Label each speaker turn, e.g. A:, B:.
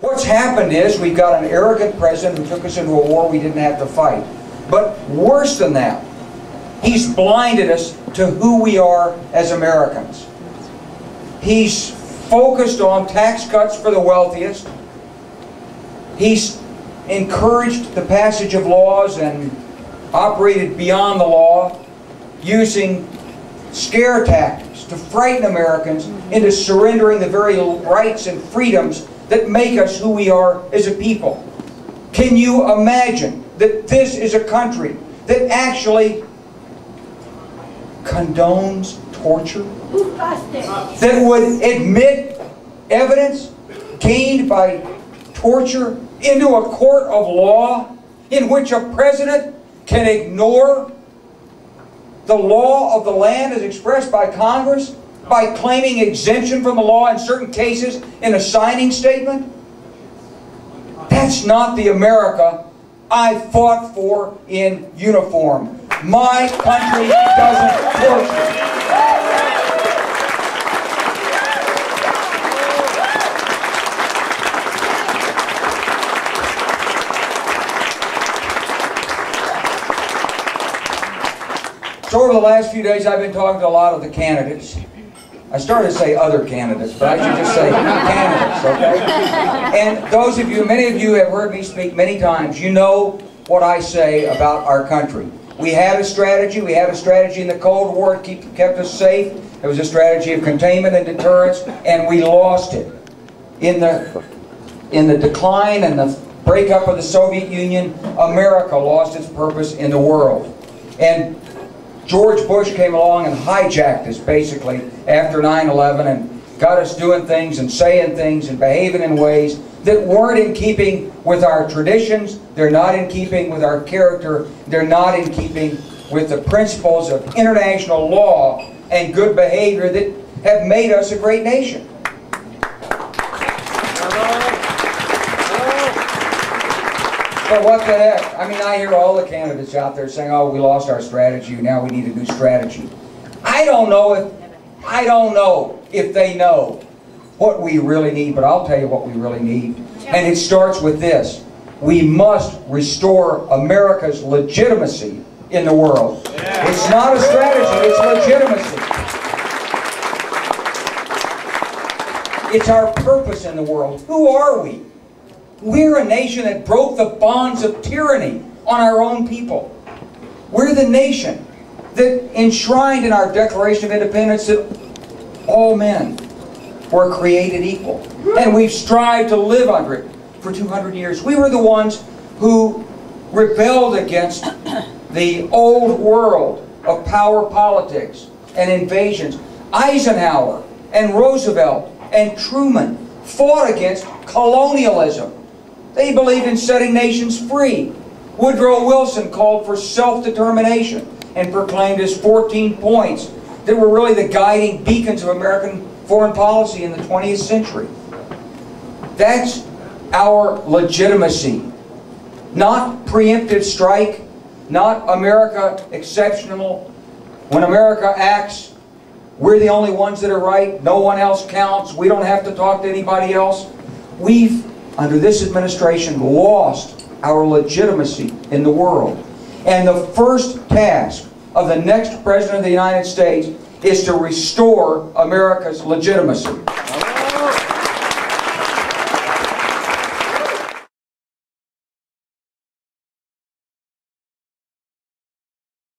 A: What's happened is we've got an arrogant president who took us into a war we didn't have to fight. But worse than that, he's blinded us to who we are as Americans. He's focused on tax cuts for the wealthiest. He's encouraged the passage of laws and operated beyond the law, using scare tactics to frighten Americans into surrendering the very rights and freedoms that make us who we are as a people. Can you imagine that this is a country that actually condones torture? That would admit evidence gained by torture into a court of law in which a president can ignore the law of the land as expressed by Congress by claiming exemption from the law in certain cases in a signing statement? That's not the America I fought for in uniform. My country doesn't torture. So over the last few days I've been talking to a lot of the candidates. I started to say other candidates, but I should just say candidates, okay? And those of you, many of you have heard me speak many times. You know what I say about our country. We had a strategy. We had a strategy in the Cold War. It kept us safe. It was a strategy of containment and deterrence, and we lost it. In the decline and the breakup of the Soviet Union, America lost its purpose in the world. And George Bush came along and hijacked us, basically, after 9/11 and got us doing things and saying things and behaving in ways that weren't in keeping with our traditions. They're not in keeping with our character. They're not in keeping with the principles of international law and good behavior that have made us a great nation. But what the heck? I mean, I hear all the candidates out there saying, oh, we lost our strategy, now we need a new strategy. I don't know if they know what we really need, but I'll tell you what we really need. And it starts with this. We must restore America's legitimacy in the world. It's not a strategy, it's legitimacy. It's our purpose in the world. Who are we? We're a nation that broke the bonds of tyranny on our own people. We're the nation that enshrined in our Declaration of Independence that all men were created equal. And we've strived to live under it for 200 years. We were the ones who rebelled against the old world of power politics and invasions. Eisenhower and Roosevelt and Truman fought against colonialism. They believed in setting nations free. Woodrow Wilson called for self-determination and proclaimed his 14 points that were really the guiding beacons of American foreign policy in the 20th century. That's our legitimacy. Not preemptive strike, not America exceptional. When America acts, we're the only ones that are right. No one else counts. We don't have to talk to anybody else. We've, under this administration, lost our legitimacy in the world. And the first task of the next President of the United States is to restore America's legitimacy.